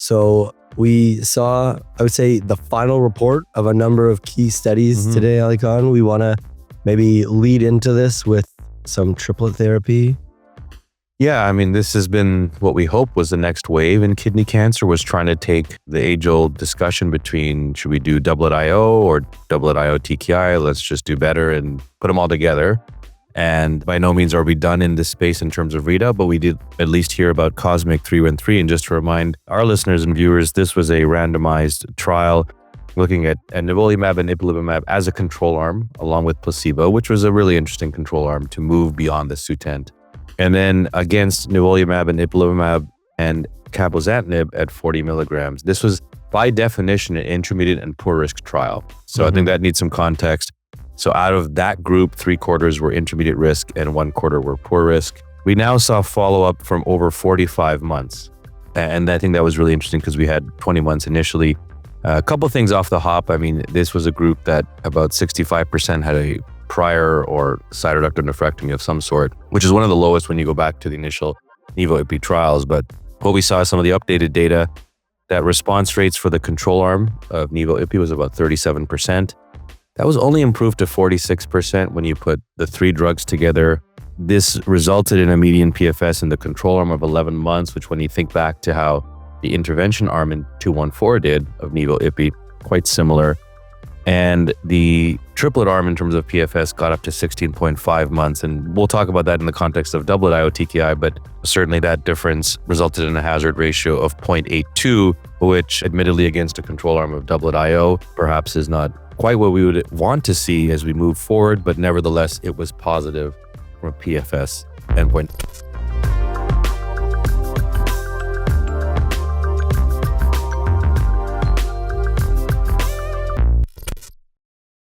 So we saw, I would say, the final report of a number of key studies today, Aly-Khan. We want to maybe lead into this with some triplet therapy. Yeah, I mean, this has been what we hope was the next wave in kidney cancer, was trying to take the age-old discussion between should we do doublet IO or doublet IO TKI, let's just do better and put them all together. And by no means are we done in this space in terms of readout, but we did at least hear about Cosmic 313. And just to remind our listeners and viewers, this was a randomized trial looking at nivolumab and ipilimumab as a control arm along with placebo, which was a really interesting control arm to move beyond the Sutent. And then against nivolumab and ipilimumab and cabozantinib at 40 milligrams. This was by definition an intermediate and poor risk trial. So I think that needs some context. So out of that group, 3/4 were intermediate risk and 1/4 were poor risk. We now saw follow-up from over 45 months. And I think that was really interesting because we had 20 months initially. A couple of things off the hop. I mean, this was a group that about 65% had a prior or cytoreductive nephrectomy of some sort, which is one of the lowest when you go back to the initial nivo-ipi trials. But what we saw, some of the updated data, that response rates for the control arm of nivo-ipi was about 37%. That was only improved to 46% when you put the three drugs together. This resulted in a median PFS in the control arm of 11 months, which when you think back to how the intervention arm in 214 did of nivo-ipi, quite similar. And the triplet arm in terms of PFS got up to 16.5 months. And we'll talk about that in the context of doublet IO TKI, but certainly that difference resulted in a hazard ratio of 0.82, which admittedly against a control arm of doublet IO perhaps is not quite what we would want to see as we move forward, but nevertheless, it was positive from a PFS endpoint.